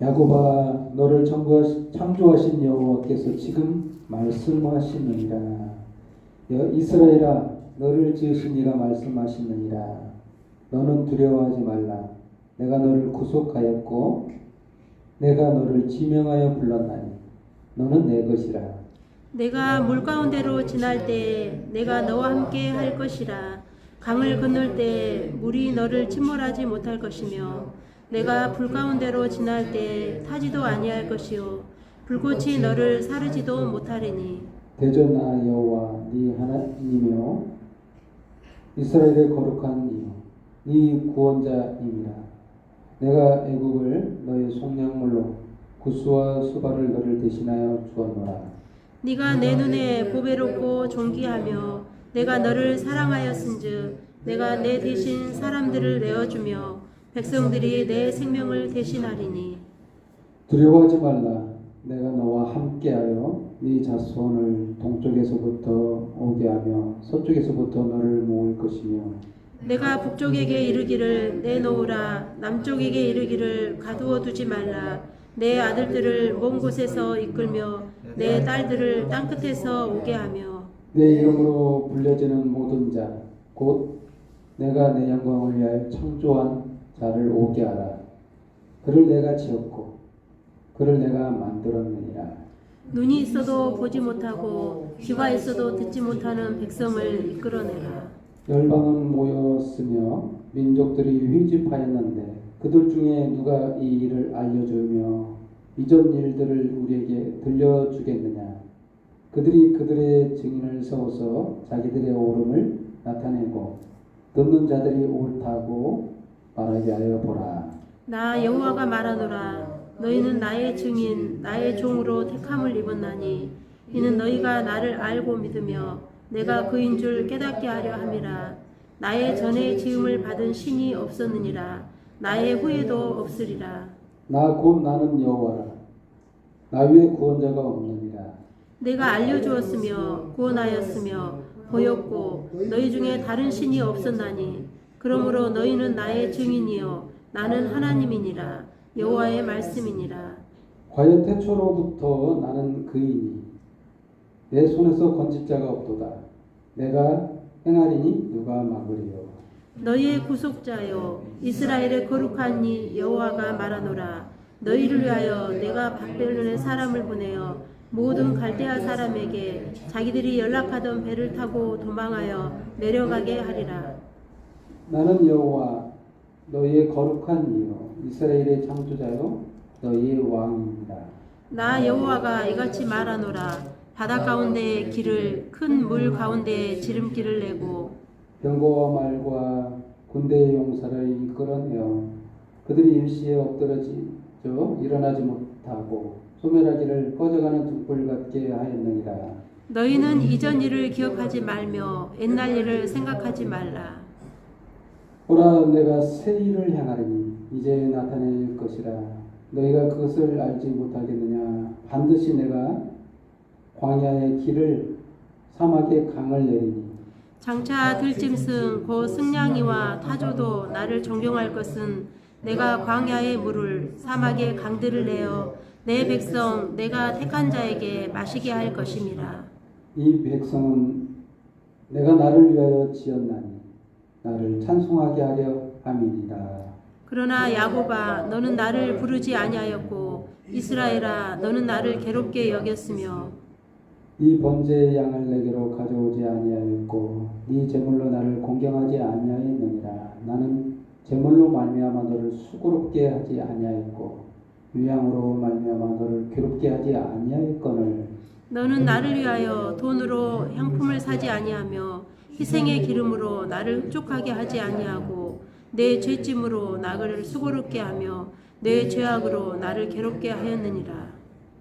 야곱아, 너를 창조하신 여호와께서 지금 말씀하시느니라. 이스라엘아, 너를 지으신 이가 말씀하시느니라. 너는 두려워하지 말라. 내가 너를 구속하였고 내가 너를 지명하여 불렀나니 너는 내 것이라. 내가 물 가운데로 지날 때 내가 너와 함께 할 것이라. 강을 건널 때 물이 너를 침몰하지 못할 것이며 내가 불 가운데로 지날 때 타지도 아니할 것이요 불꽃이 너를 사르지도 못하리니. 대전 나 여호와 네 하나님이요 이스라엘의 거룩한 이요 네 구원자임이라. 내가 애국을 너의 속량물로 구스와 수발을 너를 대신하여 주었노라. 네가 내 눈에 보배롭고 존귀하며 내가 너를 사랑하였은즉 내가 내 대신 사람들을 내어주며 백성들이 내 생명을 대신하리니. 두려워하지 말라. 내가 너와 함께하여 네 자손을 동쪽에서부터 오게 하며 서쪽에서부터 너를 모을 것이며 내가 북쪽에게 이르기를 내놓으라. 남쪽에게 이르기를 가두어 두지 말라. 내 아들들을 먼 곳에서 이끌며 내 딸들을 땅끝에서 오게 하며 내 이름으로 불려지는 모든 자 곧 내가 내 영광을 위하여 창조한 자를 오게 하라. 그를 내가 지었고 그를 내가 만들었느니라. 눈이 있어도 보지 못하고 귀가 있어도 듣지 못하는 백성을 이끌어내라. 열방은 모였으며 민족들이 회집하였는데 그들 중에 누가 이 일을 알려주며 이전 일들을 우리에게 들려주겠느냐. 그들이 그들의 증인을 세워서 자기들의 옳음을 나타내고 듣는 자들이 옳다고 말하게 하여 보라. 나 여호와가 말하노라. 너희는 나의 증인 나의 종으로 택함을 입었나니 이는 너희가 나를 알고 믿으며 내가 그인 줄 깨닫게 하려 함이라. 나의 전에 지음을 받은 신이 없었느니라. 나의 후에도 없으리라. 나 곧 나는 여호와라. 나 위에 구원자가 없느니라. 내가 알려주었으며 구원하였으며 보였고 너희 중에 다른 신이 없었나니 그러므로 너희는 나의 증인이요 나는 하나님이니라. 여호와의 말씀이니라. 과연 태초로부터 나는 그이니 내 손에서 건질 자가 없도다. 내가 행하리니 누가 막으리요. 너희의 구속자여 이스라엘의 거룩한 이 여호와가 말하노라. 너희를 위하여 내가 바벨론의 사람을 보내어 모든 갈대아 사람에게 자기들이 연락하던 배를 타고 도망하여 내려가게 하리라. 나는 여호와 너희의 거룩한 이요 이스라엘의 창조자요 너희의 왕입니다. 나 여호와가 이같이 말하노라. 바다 가운데에 길을 큰 물 가운데에 지름길을 내고 병거와 말과 군대의 용사를 이끌어내어 그들이 일시에 엎드러져 일어나지 못하고 소멸하기를 꺼져가는 등불 같게 하였느니라. 너희는 이전 일을 기억하지 말며 옛날 일을 생각하지 말라. 보라, 내가 새 일을 행하리니 이제 나타낼 것이라. 너희가 그것을 알지 못하겠느냐. 반드시 내가 광야의 길을 사막의 강을 내리니 장차 들짐승 곧 승냥이와 타조도 나를 존경할 것은 내가 광야의 물을 사막의 강들을 내어 내 백성 내가 택한 자에게 마시게 할 것임이라. 이 백성은 내가 나를 위하여 지었나니 나를 찬송하게 하려 함이니라. 그러나 야곱아 너는 나를 부르지 아니하였고 이스라엘아 너는 나를 괴롭게 여겼으며 네 번제의 양을 내게로 가져오지 아니하였고 네 제물로 나를 공경하지 아니하였느니라. 나는 제물로 말미암아 너를 수고롭게 하지 아니하였고 유향으로 말미암아 너를 괴롭게 하지 아니하였거늘. 너는 나를 위하여 돈으로 향품을 사지 아니하며 희생의 기름으로 나를 흡족하게 하지 아니하고 내 죄짐으로 나를 수고롭게 하며 내 죄악으로 나를 괴롭게 하였느니라.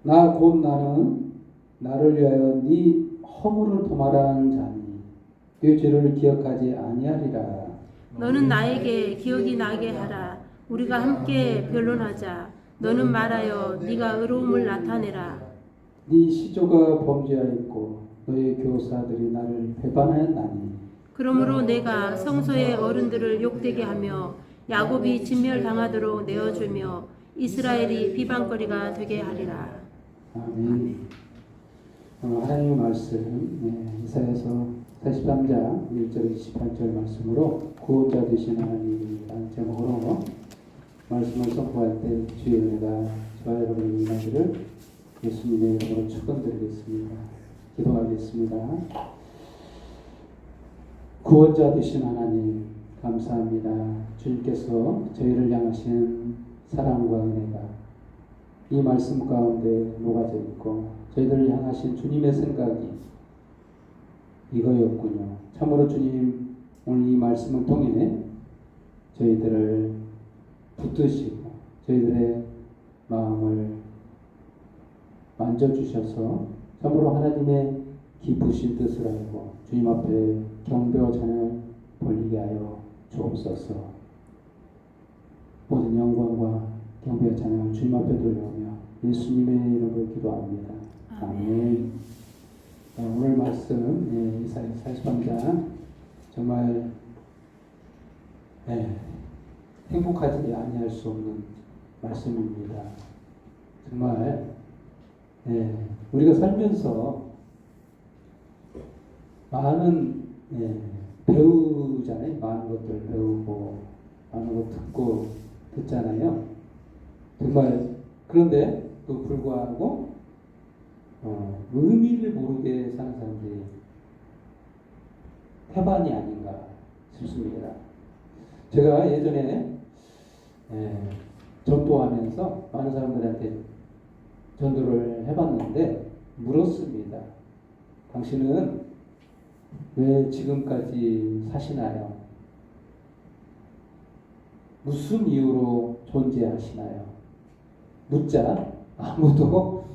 나 곧 나는 나를 위하여 네 허물을 도말하는 자니 그 죄를 기억하지 아니하리라. 너는 나에게 기억이 나게 하라. 우리가 함께 변론하자. 너는 말하여 네가 의로움을 나타내라. 네 시조가 범죄하였고 너의 교사들이 나를 배반하였나니 그러므로 내가 성소의 어른들을 욕되게 하며 야곱이 진멸당하도록 내어주며 이스라엘이 비방거리가 되게 하리라. 아멘. 오늘 하나님의 말씀 이사야서 43장 1절 28절 말씀으로 구원자 되신 하나님이라는 제목으로 말씀을 선포할 때 주의 은혜가 저와 여러분의 임하기를 예수님의 이름으로 축원드리겠습니다. 기도하겠습니다. 구원자 되신 하나님 감사합니다. 주님께서 저희를 향하신 사랑과 은혜가 이 말씀 가운데 녹아져 있고 저희들을 향하신 주님의 생각이 이거였군요. 참으로 주님 오늘 이 말씀을 통해 저희들을 붙드시고 저희들의 마음을 만져주셔서 참으로 하나님의 기쁘신 뜻을 알고 주님 앞에 경배와 찬양을 돌리게 하여 주옵소서. 모든 영광과 경배와 찬양을 주님 앞에 돌려오며 예수님의 이름으로 기도합니다. 아멘. 오늘 말씀 이사야 43장 정말 행복하지 아니할 수 없는 말씀입니다. 정말 우리가 살면서 많은 배우잖아요. 많은 것들 배우고 많은 것 듣잖아요. 정말 그런데 또 불구하고 의미를 모르게 사는 사람들이 태반이 아닌가 싶습니다. 제가 예전에 전도하면서 많은 사람들한테 전도를 해봤는데 물었습니다. 당신은 왜 지금까지 사시나요? 무슨 이유로 존재하시나요? 묻자 아무도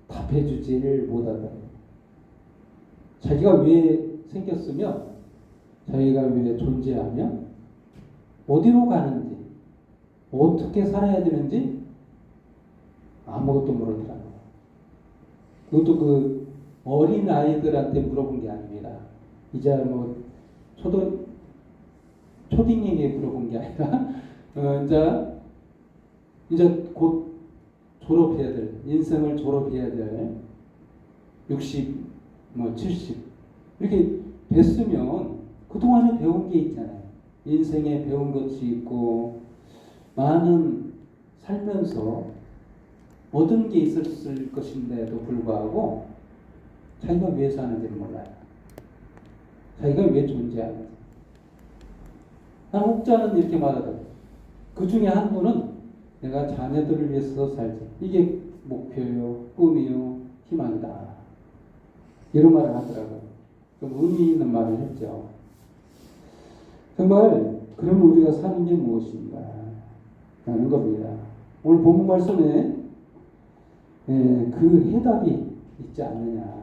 답해주지를 못하다. 자기가 왜 생겼으며 자기가 왜 존재하며 어디로 가는지 어떻게 살아야 되는지 아무것도 모르더라고요. 그것도 그 어린 아이들한테 물어본 게 아닙니다. 이제 뭐 초딩에게 물어본 게 아니라 이제 곧 졸업해야 될 인생을 졸업해야 될 60, 70 이렇게 됐으면 그동안에 배운 게 있잖아요. 인생에 배운 것이 있고 많은 살면서 얻은 게 있었을 것인데도 불구하고 자기가 왜 사는지를 몰라요. 자기가 왜 존재하는지. 한 혹자는 이렇게 말하더라고요. 그 중에 한 분은 내가 자녀들을 위해서 살지. 이게 목표요, 꿈이요, 희망이다. 이런 말을 하더라고요. 좀 의미 있는 말을 했죠. 정말 그러면 우리가 사는 게 무엇인가 라는 겁니다. 오늘 본문 말씀에 그 해답이 있지 않느냐.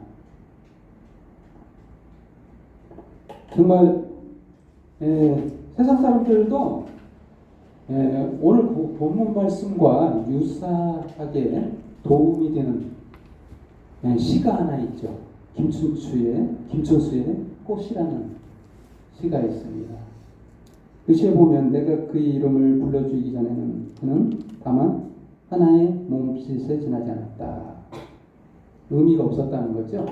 정말 세상 사람들도 오늘 본문 말씀과 유사하게 도움이 되는 시가 하나 있죠. 김춘수의 꽃이라는 시가 있습니다. 그 시에 보면 내가 그의 이름을 불러주기 전에는 그는 다만 하나의 몸짓에 지나지 않았다. 의미가 없었다는 거죠.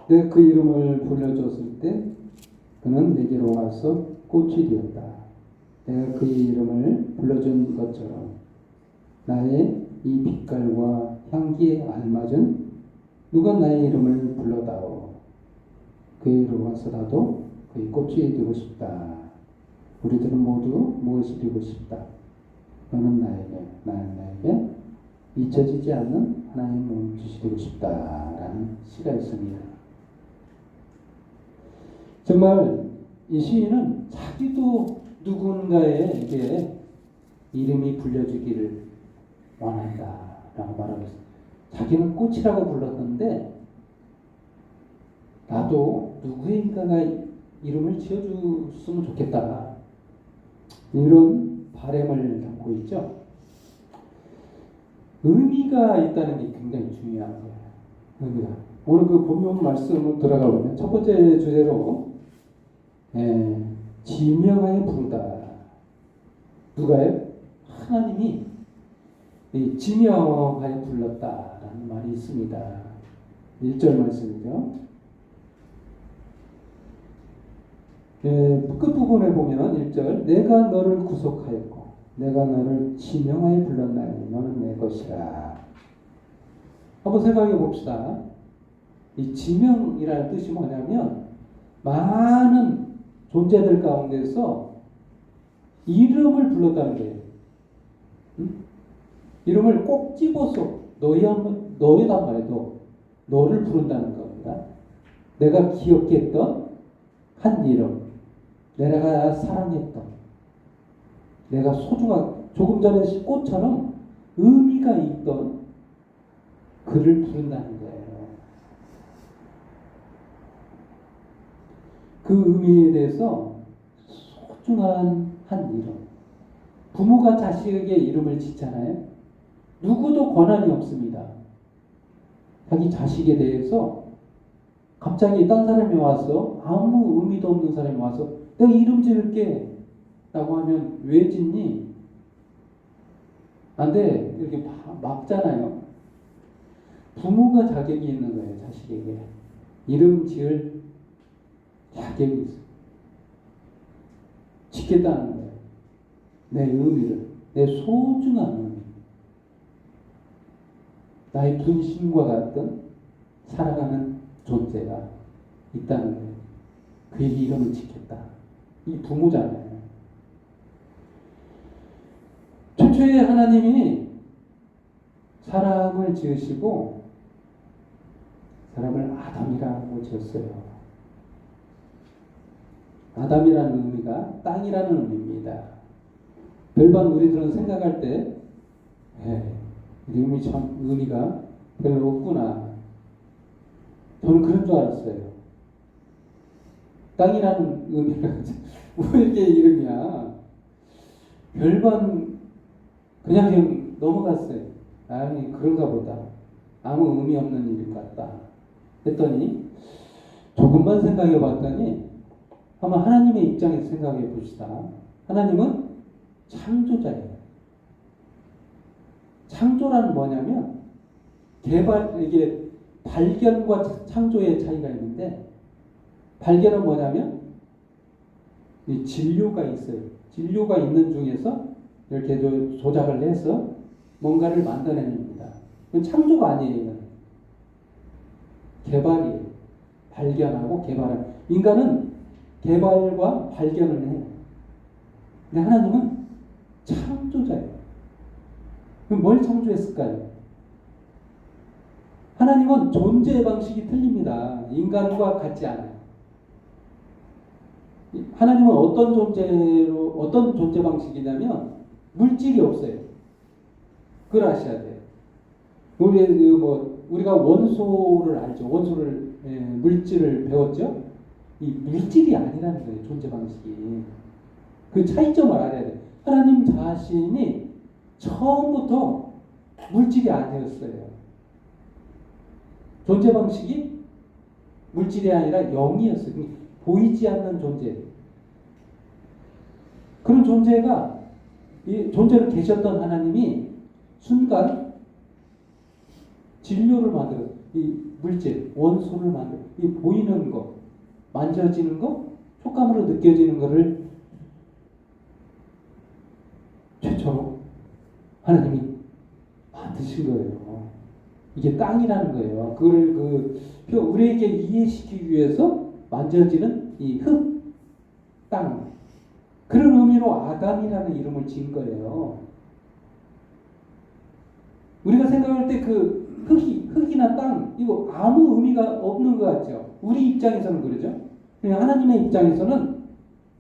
내가 그 이름을 불러줬을 때 그는 내게로 와서 꽃이 되었다. 내가 그의 이름을 불러준 것처럼 나의 이 빛깔과 향기에 알맞은 누가 나의 이름을 불러다오. 그에게로 와서라도 그의 꽃이 되고 싶다. 우리들은 모두 무엇이 되고 싶다. 너는 나에게, 나는 나에게 잊혀지지 않는 하나의 몸짓이 되고 싶다라는 시가 있습니다. 정말 이 시인은 자기도 누군가에게 이름이 불려주기를 원한다라고 말하고 있습니다. 자기는 꽃이라고 불렀는데 나도 누구인가가 이름을 지어줬으면 좋겠다. 이런 바람을 담고 있죠. 의미가 있다는 게 굉장히 중요한 거예요. 의미가. 오늘 그 본문 말씀을 들어가 보면 첫 번째 주제로 지명하여 부르다. 누가요? 하나님이 이 지명하여 불렀다라는 말이 있습니다. 1절 말씀이죠. 끝부분에 보면 1절 내가 너를 구속하였고 내가 너를 지명하여 불렀나니 너는 내 것이라. 한번 생각해 봅시다. 이 지명이라는 뜻이 뭐냐면 많은 존재들 가운데서 이름을 불렀다는 거예요. 응? 이름을 꼭 집어서 너희단 말이도 너를 부른다는 겁니다. 내가 기억했던 한 이름, 내가 사랑했던, 내가 소중한, 조금 전에 꽃처럼 의미가 있던 그를 부른다는 거예요. 그 의미에 대해서 소중한 한 이름. 부모가 자식에게 이름을 짓잖아요. 누구도 권한이 없습니다. 자기 자식에 대해서 갑자기 딴 사람이 와서 아무 의미도 없는 사람이 와서 내가 이름 지을게 라고 하면 왜 짓니? 안 돼. 이렇게 막잖아요. 부모가 자격이 있는 거예요. 자식에게. 이름 지을 자격이 있어요. 짓겠다는 거예요. 내 의미를. 내 소중한 의미. 나의 분신과 같은 살아가는 존재가 있다는 거예요. 그에게 이름을 짓겠다. 이 부모잖아요. 최초에 하나님이 사람을 지으시고 사람을 아담이라고 지었어요. 아담이라는 의미가 땅이라는 의미입니다. 별반 우리들은 생각할 때 이름이 참 의미가 별로 없구나. 저는 그런 줄 알았어요. 땅이라는 의미가 왜 이렇게 이름이야? 별반 그냥 넘어갔어요. 아니 그런가 보다. 아무 의미 없는 이름 같다. 했더니 조금만 생각해 봤더니 한번 하나님의 입장에서 생각해 봅시다. 하나님은 창조자예요. 창조란 뭐냐면 이게 발견과 창조의 차이가 있는데 발견은 뭐냐면 이 진료가 있어요. 진료가 있는 중에서 이렇게 조작을 해서 뭔가를 만들어냅니다. 그건 창조가 아니에요. 개발이에요. 발견하고 개발하는. 인간은 개발과 발견을 해요. 근데 하나님은 창조자예요. 그럼 뭘 창조했을까요? 하나님은 존재 방식이 틀립니다. 인간과 같지 않아요. 하나님은 어떤 존재 방식이냐면 물질이 없어요. 그걸 아셔야 돼요. 우리가 원소를 알죠. 물질을 배웠죠. 이 물질이 아니라는 거예요. 존재 방식이. 그 차이점을 알아야 돼요. 하나님 자신이 처음부터 물질이 아니었어요. 존재 방식이 물질이 아니라 영이었어요. 보이지 않는 존재. 그런 존재가 이 존재로 계셨던 하나님이 순간 진료를 만들어 이 물질, 원소를 만들어 이 보이는 거, 만져지는 거, 촉감으로 느껴지는 거를 최초로 하나님이 만드신 거예요. 이게 땅이라는 거예요. 그걸 우리에게 이해시키기 위해서 만져지는 이 흙, 땅. 그런 의미로 아담이라는 이름을 지은 거예요. 우리가 생각할 때 그 흙이나 땅, 이거 아무 의미가 없는 것 같죠? 우리 입장에서는 그러죠? 하나님의 입장에서는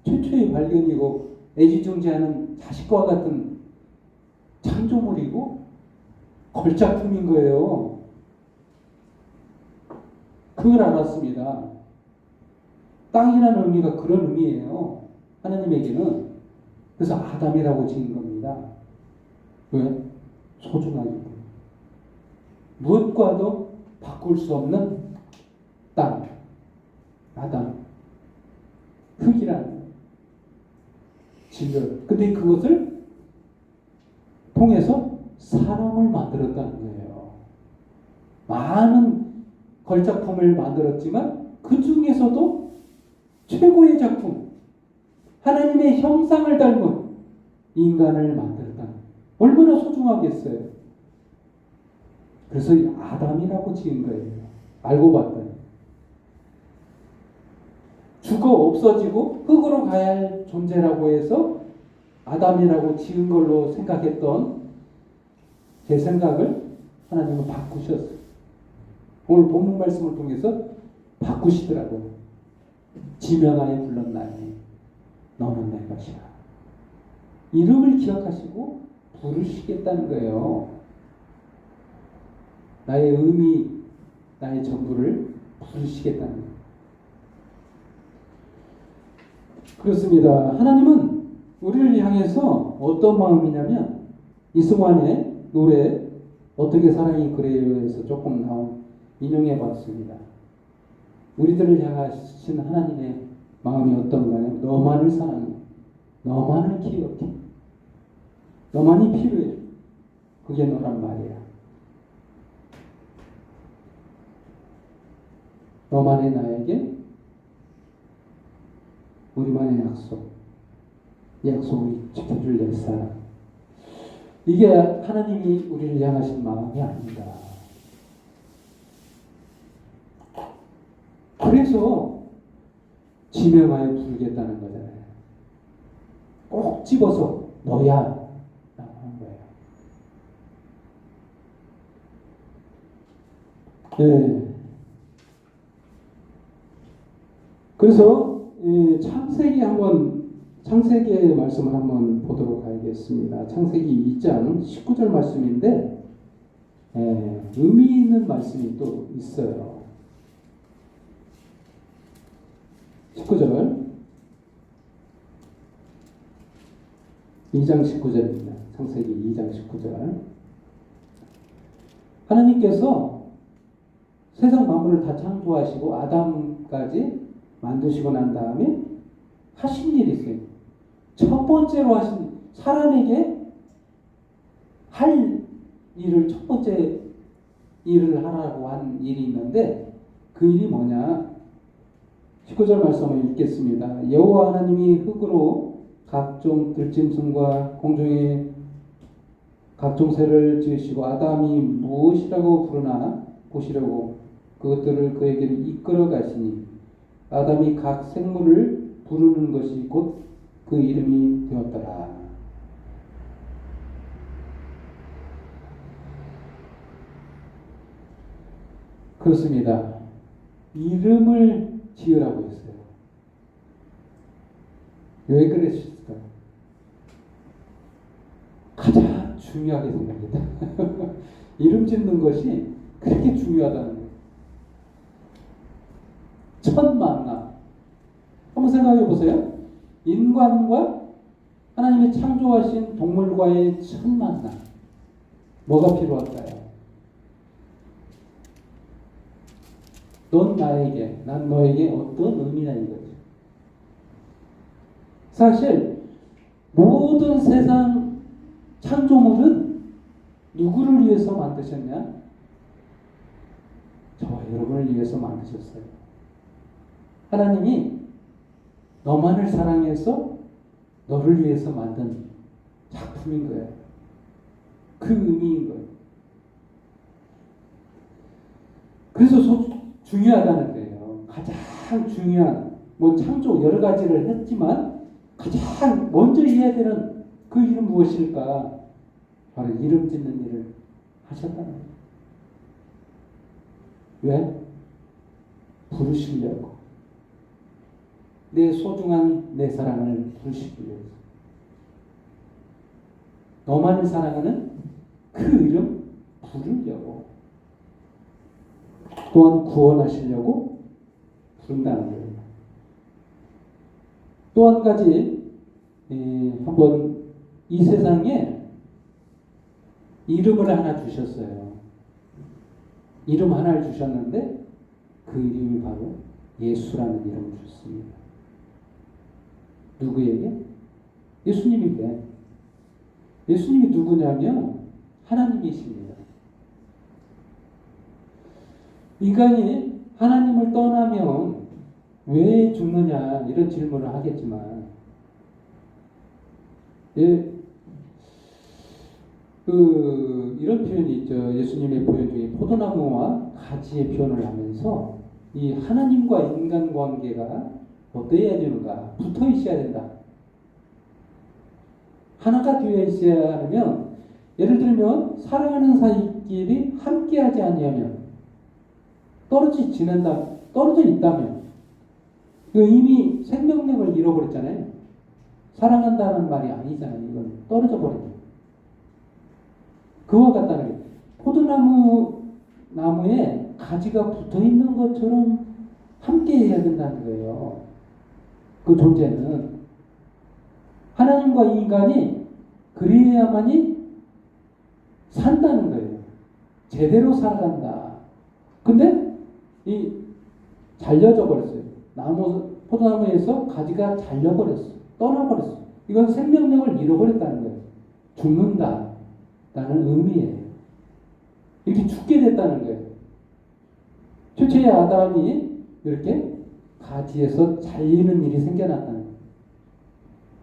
최초의 발견이고 애지중지하는 자식과 같은 창조물이고 걸작품인 거예요. 그걸 알았습니다. 땅이라는 의미가 그런 의미예요. 하나님에게는. 그래서 아담이라고 지은 겁니다. 왜? 소중하니까. 무엇과도 바꿀 수 없는 땅. 아담. 흙이라는 진료. 근데 그것을 통해서 사람을 만들었다는 거예요. 많은 걸작품을 만들었지만 그 중에서도 최고의 작품, 하나님의 형상을 닮은 인간을 만들었다. 얼마나 소중하겠어요. 그래서 아담이라고 지은 거예요. 알고 봤더니 죽어 없어지고 흙으로 가야 할 존재라고 해서 아담이라고 지은 걸로 생각했던 제 생각을 하나님은 바꾸셨어요. 오늘 본문 말씀을 통해서 바꾸시더라고요. 지명하에 불렀나니 너는 내 것이라. 이름을 기억하시고 부르시겠다는 거예요. 나의 의미, 나의 전부를 부르시겠다는 거예요. 그렇습니다. 하나님은 우리를 향해서 어떤 마음이냐면 이승환의 노래 어떻게 사랑이 그래요에서 조금 나온 인용해 봤습니다. 우리들을 향하신 하나님의 마음이 어떤가요? 너만을 사랑해. 너만을 기억해. 너만이 필요해. 그게 너란 말이야. 너만이 나에게 우리만의 약속. 약속을 지켜줄 내 사랑. 이게 하나님이 우리를 향하신 마음이 아닙니다. 그래서 지명하여 부르겠다는 거잖아요. 꼭 집어서 너야 라고 하는 거예요. 네. 그래서 창세기의 말씀을 한번 보도록 하겠습니다. 창세기 2장 19절 말씀인데 의미 있는 말씀이 또 있어요. 19절 2장 19절입니다. 창세기 2장 19절. 하나님께서 세상 만물을 다 창조하시고 아담까지 만드시고 난 다음에 하신 일이 있어요. 첫 번째로 하신 사람에게 할 일을 첫 번째 일을 하라고 한 일이 있는데 그 일이 뭐냐? 19절 말씀을 읽겠습니다. 여호와 하나님이 흙으로 각종 들짐승과 공중의 각종 새를 지으시고 아담이 무엇이라고 부르나 보시려고 그것들을 그에게로 이끌어 가시니 아담이 각 생물을 부르는 것이 곧 그 이름이 되었더라. 그렇습니다. 이름을 지으라고 했어요. 왜 그랬을까요? 가장 중요하게 생각합니다. 이름 짓는 것이 그렇게 중요하다는 거예요. 첫 만남. 한번 생각해 보세요. 인간과 하나님이 창조하신 동물과의 첫 만남. 뭐가 필요할까요? 넌 나에게, 난 너에게 어떤 의미냐 이거죠. 사실 모든 세상 창조물은 누구를 위해서 만드셨냐? 저와 여러분을 위해서 만드셨어요. 하나님이 너만을 사랑해서 너를 위해서 만든 작품인 거예요. 그 의미인 거예요. 그래서 중요하다는 거예요. 가장 중요한, 창조 여러 가지를 했지만 가장 먼저 해야 되는 그 일은 무엇일까? 바로 이름 짓는 일을 하셨다는 거예요. 왜? 부르시려고. 내 소중한 내 사랑을 부르시기 위해서. 너만을 사랑하는 그 이름 부르려고. 또한 구원하시려고 부른다는 거예요. 또 한 가지, 한번 이 세상에 이름을 하나 주셨어요. 이름 하나를 주셨는데 그 이름이 바로 예수라는 이름을 주셨습니다. 누구에게? 예수님에게. 예수님이 누구냐면 하나님이십니다. 인간이 하나님을 떠나면 왜 죽느냐 이런 질문을 하겠지만, 예, 이런 표현이 있죠. 예수님의 표현 중에 포도나무와 가지의 표현을 하면서 이 하나님과 인간 관계가 어떠해야 되는가? 붙어 있어야 된다. 하나가 되어 있어야 하면, 예를 들면 사랑하는 사이끼리 함께하지 아니하면, 떨어져 있다면 이미 생명력을 잃어버렸잖아요. 사랑한다는 말이 아니잖아요. 이건 떨어져 버렸죠. 그와 같다는 거예요. 나무에 가지가 붙어 있는 것처럼 함께 해야 된다는 거예요. 그 존재는 하나님과 인간이 그래야만이 산다는 거예요. 제대로 살아간다. 근데 잘려져 버렸어요. 포도나무에서 가지가 잘려버렸어. 떠나버렸어. 이건 생명력을 잃어버렸다는 거예요. 죽는다. 라는 의미예요. 이렇게 죽게 됐다는 거예요. 최초의 아담이 이렇게 가지에서 잘리는 일이 생겨났다는 거예요.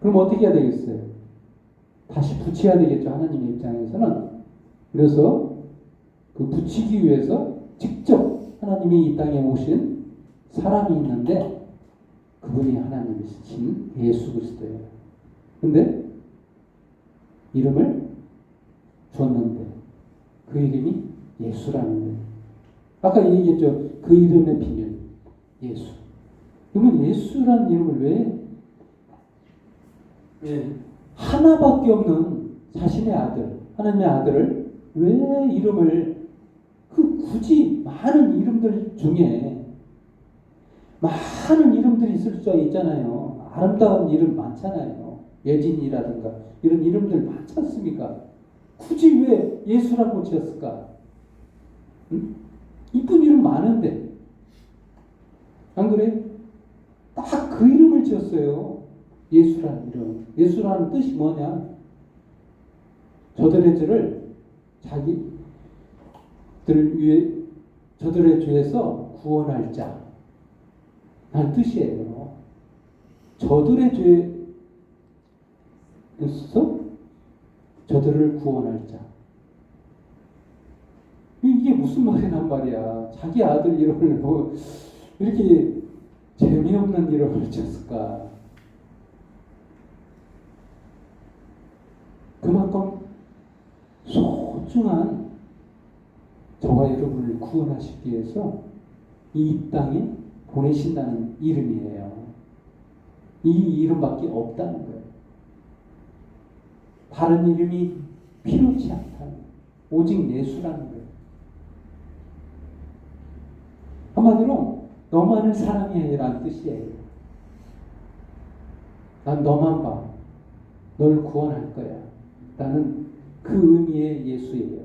그럼 어떻게 해야 되겠어요? 다시 붙여야 되겠죠. 하나님의 입장에서는. 그래서 그 붙이기 위해서 직접 하나님이 이 땅에 오신 사람이 있는데, 그분이 하나님이신 예수 그리스도예요. 근데 이름을 줬는데 그 이름이 예수라는 거예요. 아까 얘기했죠. 그 이름의 비밀, 예수. 그러면 예수라는 이름을 왜 하나밖에 없는 자신의 아들, 하나님의 아들을 왜 이름을, 굳이 많은 이름들 중에 많은 이름들이 있을 수 있잖아요. 아름다운 이름 많잖아요. 예진이라든가 이런 이름들 많지 않습니까? 굳이 왜 예수라고 지었을까? 응? 이쁜 이름 많은데, 안 그래? 딱 그 이름을 지었어요. 예수라는 이름. 예수라는 뜻이 뭐냐? 저들의 죄를 저들의 죄에서 구원할 자 라는 뜻이에요. 저들의 죄에서 저들을 구원할 자. 이게 무슨 말이란 말이야. 자기 아들 이름을 이렇게 재미없는 이름을 지었을까? 그만큼 소중한 저와 여러분을 구원하시기 위해서 이 땅에 보내신다는 이름이에요. 이 이름밖에 없다는 거예요. 다른 이름이 필요치 않다는 거예요. 오직 예수라는 거예요. 한마디로 너만을 사랑해 라는 뜻이에요. 난 너만 봐. 널 구원할 거야. 라는 그 의미의 예수예요.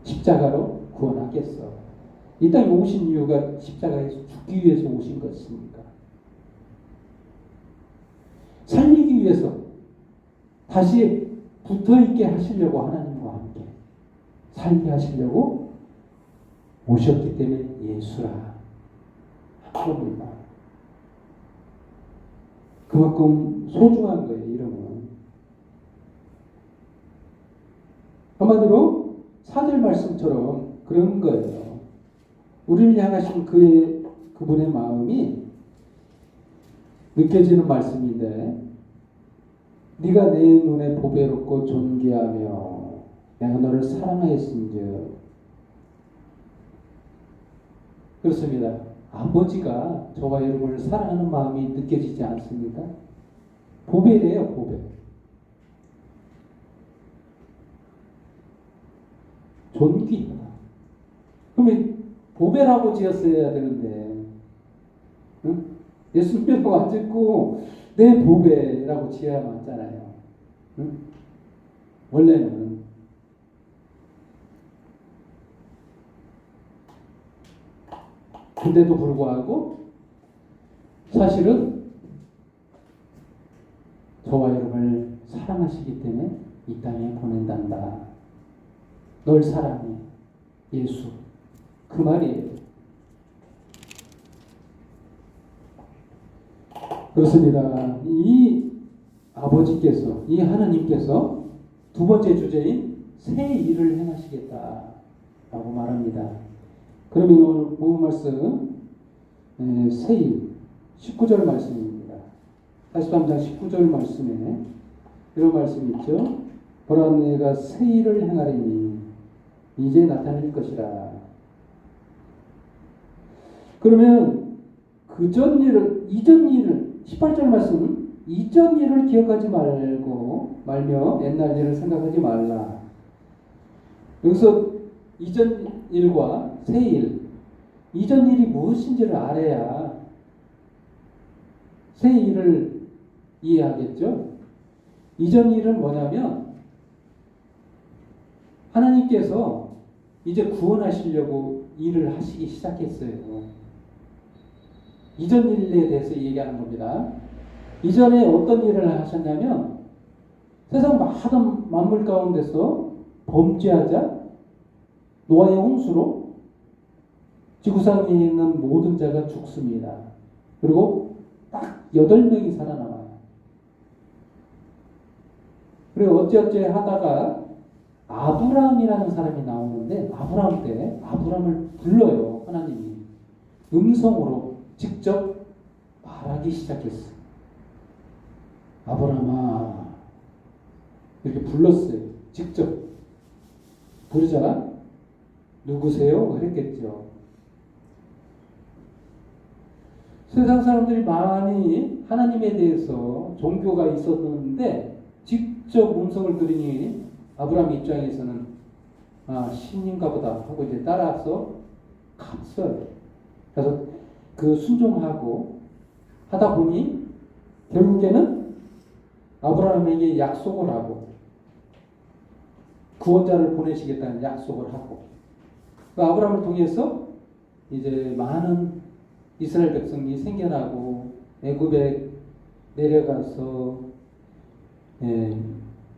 십자가로 구원하겠어. 이 땅에 오신 이유가 십자가에서 죽기 위해서 오신 것입니까? 살리기 위해서 다시 붙어있게 하시려고, 하나님과 함께 살게 하시려고 오셨기 때문에 예수라 한 겁니다. 그만큼 소중한 거예요, 이름은. 한마디로 4절 말씀처럼 그런 거예요. 우리를 향하신 그분의 마음이 느껴지는 말씀인데, 네가 내 눈에 보배롭고 존귀하며 내가 너를 사랑하였은즉. 그렇습니다. 아버지가 저와 여러분을 사랑하는 마음이 느껴지지 않습니까? 보배래요, 보배. 존귀하다. 그러면 보배라고 지었어야 되는데, 응? 예수님이라고 안 짓고 내 보배라고 지어야 맞잖아요. 응? 원래는. 근데도 불구하고 사실은 저와 여러분을 사랑하시기 때문에 이 땅에 보낸단다. 널 사랑해. 예수. 그 말이에요. 그렇습니다. 이 아버지께서, 이 하나님께서 두 번째 주제인 새 일을 행하시겠다라고 말합니다. 그러면 오늘 본문 말씀 새 일 19절 말씀입니다. 43장 19절 말씀에 이런 말씀이 있죠. 보라 내가 새 일을 행하리니 이제 나타낼 것이라. 그러면 그전 일을, 이전 일을, 18절 말씀은 이전 일을 기억하지 말며 옛날 일을 생각하지 말라. 여기서 이전 일과 새 일, 이전 일이 무엇인지를 알아야 새 일을 이해하겠죠. 이전 일은 뭐냐면 하나님께서 이제 구원하시려고 일을 하시기 시작했어요. 이전 일에 대해서 얘기하는 겁니다. 이전에 어떤 일을 하셨냐면 세상 많은 만물 가운데서 범죄하자 노아의 홍수로 지구상에 있는 모든 자가 죽습니다. 그리고 딱 8명이 살아남아요. 그리고 어찌어찌 하다가 아브라함이라는 사람이 나오는데 아브라함 때 아브라함을 불러요. 하나님이 음성으로 직접 말하기 시작했어요. 아브라함아 이렇게 불렀어요. 직접 부르자 누구세요? 그랬겠죠. 세상 사람들이 많이 하나님에 대해서 종교가 있었는데 직접 음성을 들으니 아브라함 입장에서는 신인가 보다 하고 이제 따라서 갔어요. 그래서 그 순종하고 하다 보니 결국에는 아브라함에게 약속을 하고 구원자를 보내시겠다는 약속을 하고 그 아브라함을 통해서 이제 많은 이스라엘 백성이 생겨나고 애굽에 내려가서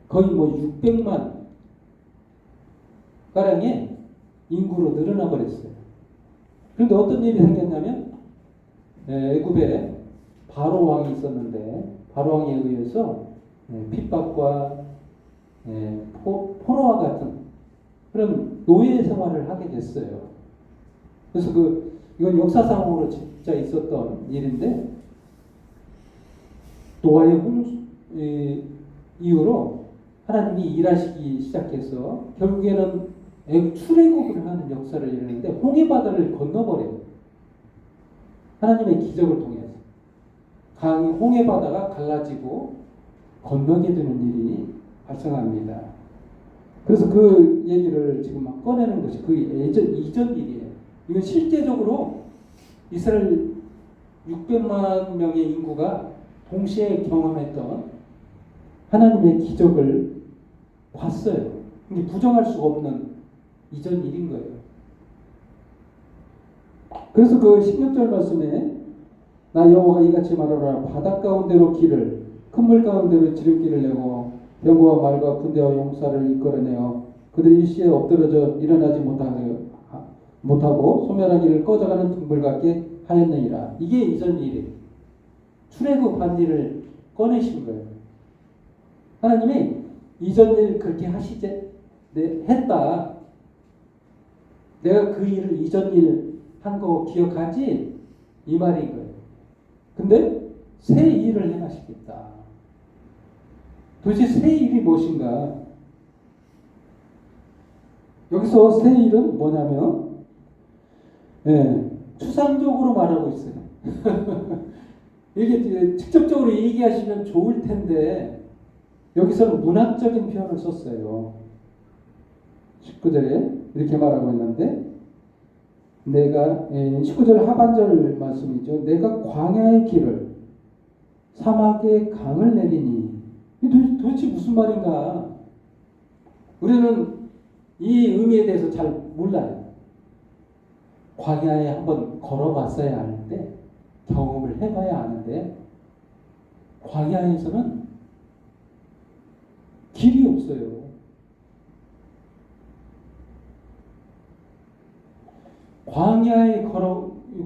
거의 600만 가량의 인구로 늘어나 버렸어요. 그런데 어떤 일이 생겼냐면 애굽에 바로 왕이 있었는데 바로 왕에 의해서 핍박과 포로와 같은 그런 노예 생활을 하게 됐어요. 그래서 이건 역사상으로 진짜 있었던 일인데 노아의 홍수 이후로 하나님이 일하시기 시작해서 결국에는 출애굽을 하는 역사를 이루는데 홍해바다를 건너버려요. 하나님의 기적을 통해서 홍해바다가 갈라지고 건너게 되는 일이 발생합니다. 그래서 그 얘기를 지금 막 꺼내는 것이 그 이전 일이에요. 이건 실제적으로 이스라엘 600만 명의 인구가 동시에 경험했던 하나님의 기적을 봤어요. 이게 부정할 수가 없는 이전 일인 거예요. 그래서 그 16절 말씀에 나 여호와가 이같이 말하노라 바다 가운데로 길을 큰 물 가운데로 지름길을 내고 병거와 말과 군대와 용사를 이끌어내어 그들이 일시에 엎드러져 일어나지 못하고 소멸하기를 꺼져가는 등불 같게 하였느니라. 이게 이전 일이에요. 출애굽한 일을 꺼내신 거예요. 하나님이 이전 일 그렇게 하시지 했다. 내가 그 일을 이전 일 한 거 기억하지? 이 말인 거예요. 근데 새 일을 행하시겠다. 도대체 새 일이 무엇인가? 여기서 새 일은 뭐냐면 추상적으로 말하고 있어요. 이게 직접적으로 얘기하시면 좋을 텐데 여기서는 문학적인 표현을 썼어요. 19절에 이렇게 말하고 있는데 내가 19절 하반절 말씀이죠. 내가 광야의 길을 사막의 강을 내리니 도대체 무슨 말인가? 우리는 이 의미에 대해서 잘 몰라요. 광야에 한번 걸어봤어야 하는데 경험을 해봐야 하는데 광야에서는 길이 없어요.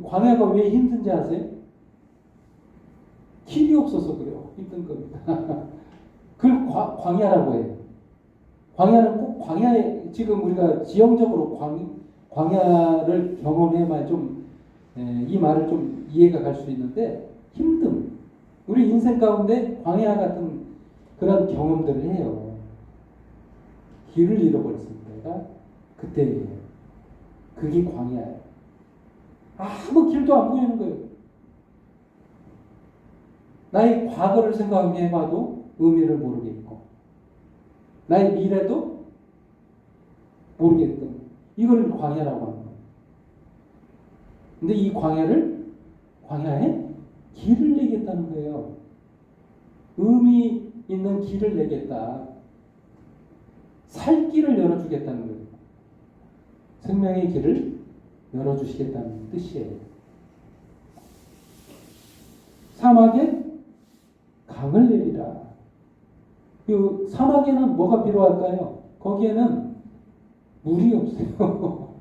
광야가 왜 힘든지 아세요? 길이 없어서 그래요. 힘든 겁니다. 그걸 광야라고 해요. 광야는 꼭 광야에, 지금 우리가 지형적으로 광야를 경험해야만 좀, 이 말을 좀 이해가 갈 수 있는데, 힘듦. 우리 인생 가운데 광야 같은 그런 경험들을 해요. 길을 잃어버렸을 때가 그때예요. 그게 광야예요. 아무 길도 안 보이는 거예요. 나의 과거를 생각해봐도 의미를 모르겠고, 나의 미래도 모르겠던, 이걸 광야라고 하는 거예요. 근데 이 광야에 길을 내겠다는 거예요. 의미 있는 길을 내겠다. 살 길을 열어주겠다는 거예요. 생명의 길을 열어주시겠다는 뜻이에요. 사막에 강을 내리라. 그 사막에는 뭐가 필요할까요? 거기에는 물이 없어요.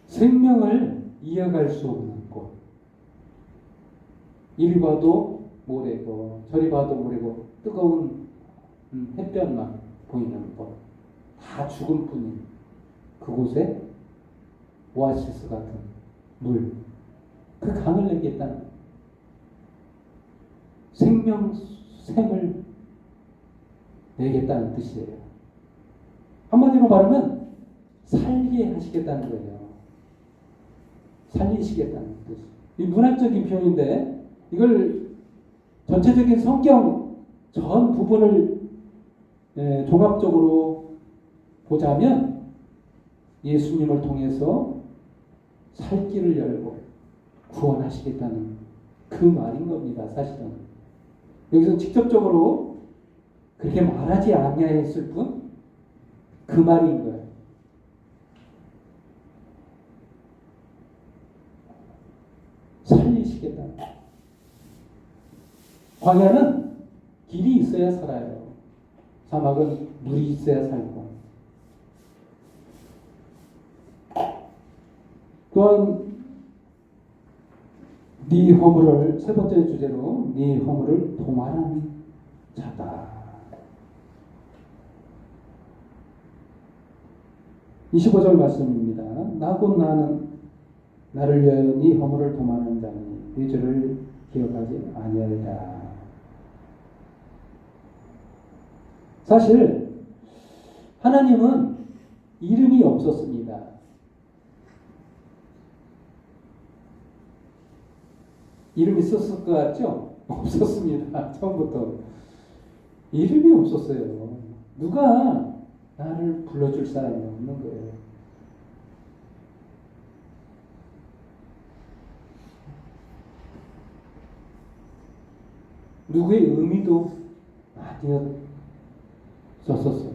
생명을 이어갈 수 없는 곳. 이리 봐도 모래고 저리 봐도 모래고 뜨거운 햇볕만 보이는 곳. 다 죽음뿐인 그곳에 오아시스 같은 물. 그 강을 내겠다는 생명샘을 내겠다는 뜻이에요. 한마디로 말하면 살게 하시겠다는 거예요. 살리시겠다는 뜻. 이 문학적인 표현인데 이걸 전체적인 성경 전 부분을 종합적으로 보자면 예수님을 통해서 살 길을 열고 구원하시겠다는 그 말인 겁니다. 사실은 여기서 직접적으로 그렇게 말하지 아니하였을 뿐 그 말인 거예요. 살리시겠다. 광야는 길이 있어야 살아요. 사막은 물이 있어야 살고. 또한 네 허물을, 세 번째 주제로 네 허물을 도말하는 자다. 25절 말씀입니다. 나곧 나는 나를 위하여 네 허물을 도말하는 자니 네 죄를 기억하지 아니하리라. 사실 하나님은 이름이 없었습니다. 이름 있었을 것 같죠? 없었습니다. 처음부터 이름이 없었어요. 누가 나를 불러줄 사람이 없는 거예요. 누구의 의미도 아니었었어요.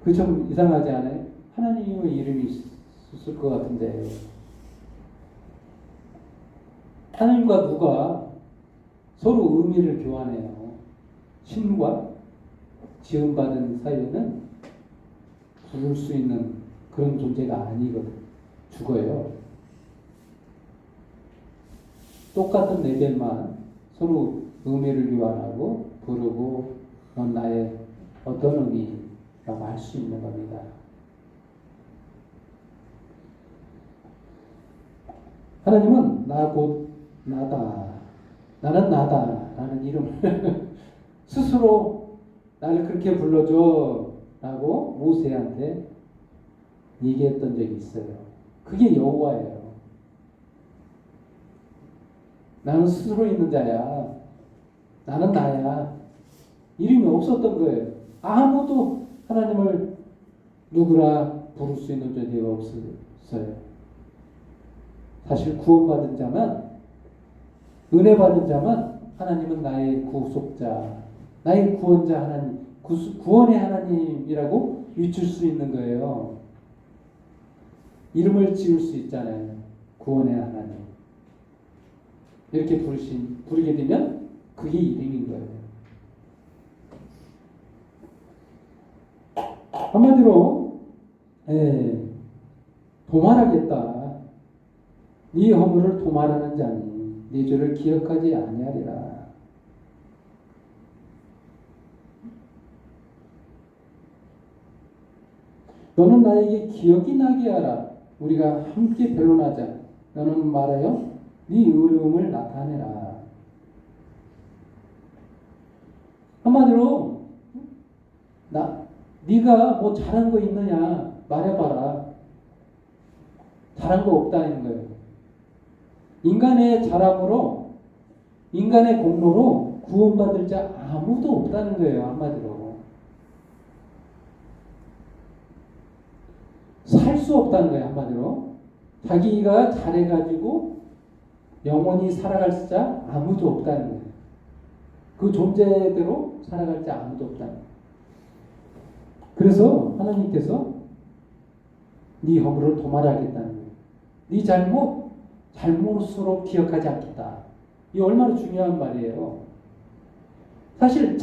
그 좀 이상하지 않아요? 하나님의 이름이 있었을 것 같은데 하나님과 누가 서로 의미를 교환해요. 신과 지음받은 사이에는 부를 수 있는 그런 존재가 아니거든. 죽어요. 똑같은 레벨만 서로 의미를 교환하고 부르고 넌 나의 어떤 의미라고 할 수 있는 겁니다. 하나님은 나 곧 나다. 나는 나다. 라는 이름을 스스로 나를 그렇게 불러줘 라고 모세한테 얘기했던 적이 있어요. 그게 여호와예요. 나는 스스로 있는 자야. 나는 나야. 이름이 없었던 거예요. 아무도 하나님을 누구라 부를 수 있는 존재가 없었어요. 사실 구원받은 자만, 은혜 받은 자만 하나님은 나의 구속자, 나의 구원자 하나님, 구원의 하나님이라고 비출 수 있는 거예요. 이름을 지을 수 있잖아요. 구원의 하나님. 이렇게 부르게 되면 그게 이름인 거예요. 한마디로 도말하겠다. 네 허물을 도말하는 자니 네 죄를 기억하지 아니하리라. 너는 나에게 기억이 나게 하라. 우리가 함께 변론하자. 너는 말하여 네 의로움을 나타내라. 한마디로 네가 뭐 잘한 거 있느냐 말해봐라. 잘한 거 없다는 거예요. 인간의 잘함으로, 인간의 공로로 구원받을 자 아무도 없다는 거예요. 한마디로 살 수 없다는 거예요. 한마디로 자기가 잘해가지고 영원히 살아갈 자 아무도 없다는 거예요. 그 존재대로 살아갈 자 아무도 없다는 거예요. 그래서 하나님께서 네 허물을 도말하겠다는 거예요. 네 잘못으로 기억하지 않겠다. 이게 얼마나 중요한 말이에요. 사실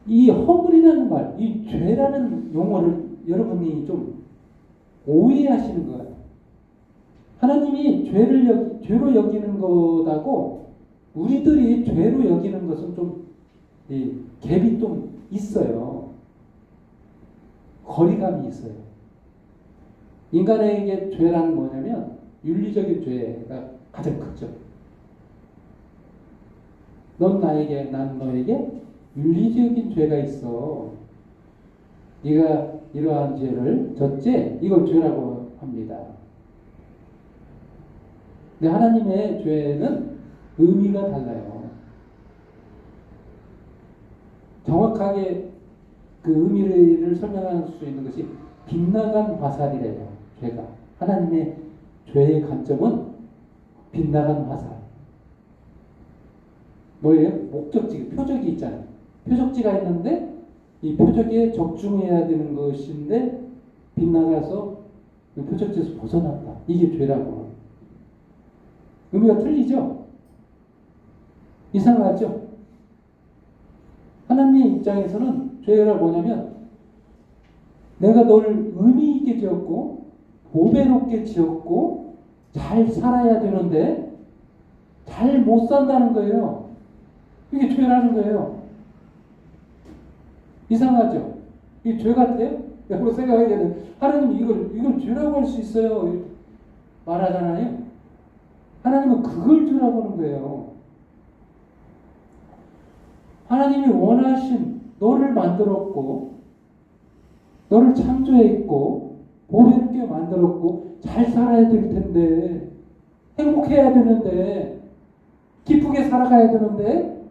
이 허물이라는 말, 이 죄라는 용어를 여러분이 좀 오해하시는 것 같아요. 하나님이 죄로 여기는 것하고 우리들이 죄로 여기는 것은 좀 갭이 좀 있어요. 거리감이 있어요. 인간에게 죄라는 뭐냐면 윤리적인 죄가 가장 크죠. 넌 나에게, 난 너에게 윤리적인 죄가 있어. 네가 이러한 죄를 졌지? 이걸 죄라고 합니다. 근데 하나님의 죄는 의미가 달라요. 정확하게 그 의미를 설명할 수 있는 것이 빗나간 화살이래요. 죄가. 하나님의 죄의 관점은 빗나간 화살. 뭐예요? 목적지, 표적이 있잖아요. 표적지가 있는데 이 표적에 적중해야 되는 것인데 빗나가서 그 표적지에서 벗어났다. 이게 죄라고. 의미가 틀리죠? 이상하죠? 하나님의 입장에서는 죄가 뭐냐면 내가 너를 의미 있게 지었고 보배롭게 지었고 잘 살아야 되는데 잘 못 산다는 거예요. 이게 죄라는 거예요. 이상하죠? 이게 죄 같아요? 여러분 생각하기에는 하나님 이걸 죄라고 할 수 있어요. 말하잖아요. 하나님은 그걸 죄라고 하는 거예요. 하나님이 원하신 너를 만들었고 너를 창조했고 보배롭게 만들었고 잘 살아야 될 텐데 행복해야 되는데 기쁘게 살아가야 되는데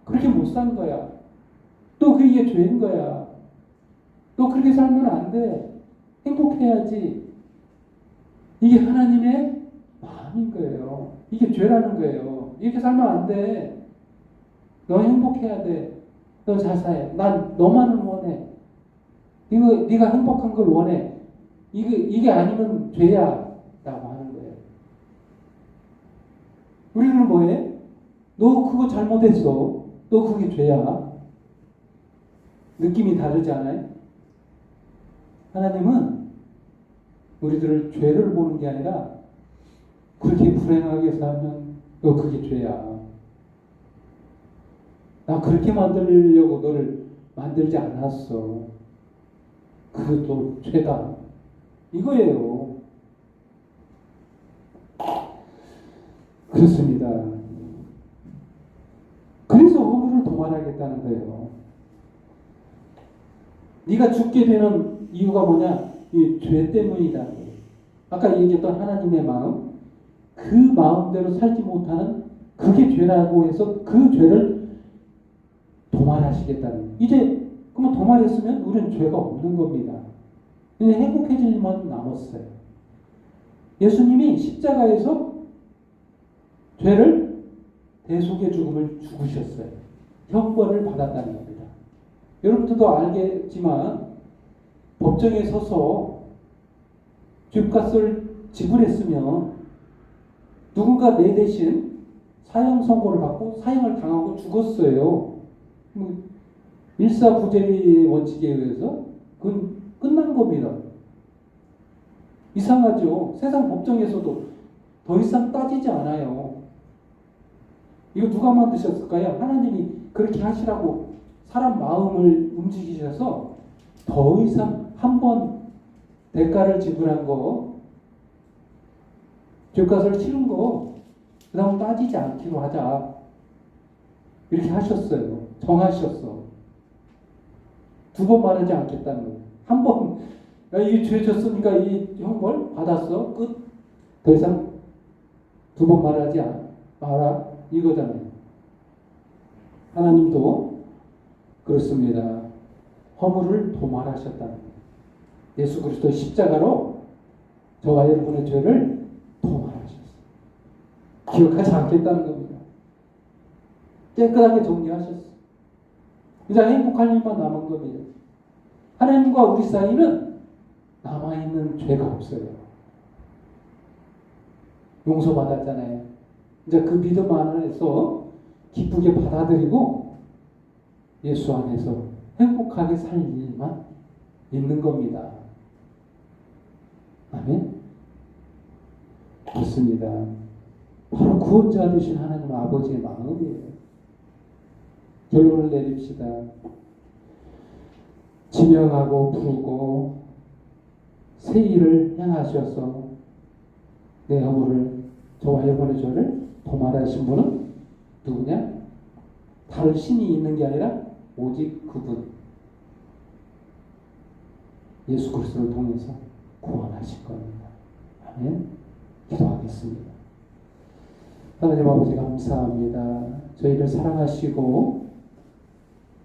그렇게 못 산 거야. 또 그게 죄인 거야. 너 그렇게 살면 안 돼. 행복해야지. 이게 하나님의 마음인 거예요. 이게 죄라는 거예요. 이렇게 살면 안 돼. 너 행복해야 돼. 너 잘 살아야. 난 너만을 원해. 네가 행복한 걸 원해. 이게 아니면 죄야. 라고 하는 거예요. 우리는 뭐해? 너 그거 잘못했어. 너 그게 죄야. 느낌이 다르지 않아요? 하나님은 우리들을 죄를 보는 게 아니라 그렇게 불행하게 살면 너 그게 죄야. 나 그렇게 만들려고 너를 만들지 않았어. 그것도 죄다. 이거예요. 그렇습니다. 그래서 허물을 도말하겠다는 거예요. 네가 죽게 되는 이유가 뭐냐? 이 죄 때문이다. 아까 얘기했던 하나님의 마음, 그 마음대로 살지 못하는 그게 죄라고 해서 그 죄를 도말하시겠다는. 이제 그러면 도말했으면 우리는 죄가 없는 겁니다. 이제 행복해질 일만 남았어요. 예수님이 십자가에서 죄를 대속의 죽음을 죽으셨어요. 형벌을 받았다는 겁니다. 여러분들도 알겠지만 법정에 서서 죗값을 지불했으면 누군가 내 대신 사형 선고를 받고 사형을 당하고 죽었어요. 일사부재의 원칙에 의해서 그건 끝난 겁니다. 이상하죠? 세상 법정에서도 더 이상 따지지 않아요. 이거 누가 만드셨을까요? 하나님이 그렇게 하시라고 사람 마음을 움직이셔서 더 이상 한 번 대가를 지불한 거, 죄값을 치른 거, 그 다음 따지지 않기로 하자. 이렇게 하셨어요. 정하셨어. 두 번 말하지 않겠다는 거예요. 한 번, 야, 이 죄 졌으니까 이 형벌 받았어. 끝. 더 이상 두 번 말하지 마라. 이거잖아요. 하나님도 그렇습니다. 허물을 도말하셨다는 거예요. 예수 그리스도의 십자가로 저와 여러분의 죄를 도말하셨어요. 기억하지 않겠다는 겁니다. 깨끗하게 정리하셨어요. 이제 행복할 일만 남은 겁니다. 하나님과 우리 사이는 남아있는 죄가 없어요. 용서받았잖아요. 이제 그 믿음 안에서 기쁘게 받아들이고 예수 안에서 행복하게 살 일만 있는 겁니다. 아멘? 그렇습니다. 바로 구원자 되신 하나님 아버지의 마음이에요. 결론을 내립시다. 지명하고 부르고 새 일을 행하셔서 내 허물을, 저와 여러분의 죄를 도말하신 분은 누구냐? 다른 신이 있는 게 아니라 오직 그분, 예수 그리스도를 통해서 구원하실 겁니다. 아멘. 기도하겠습니다. 하나님 아버지 감사합니다. 저희를 사랑하시고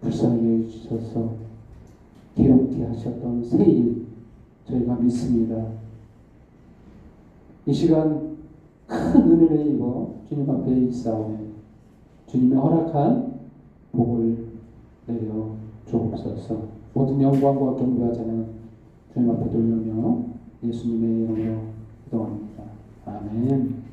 불쌍히 여기셔서 괴롭게 하셨던 새 일 저희가 믿습니다. 이 시간 큰 은혜를 입어 주님 앞에 있사오며 주님의 허락한 복을 내려 주옵소서. 모든 영광과 경배와 찬양 주님 앞에 돌리며 예수님의 이름으로 기도합니다. 아멘.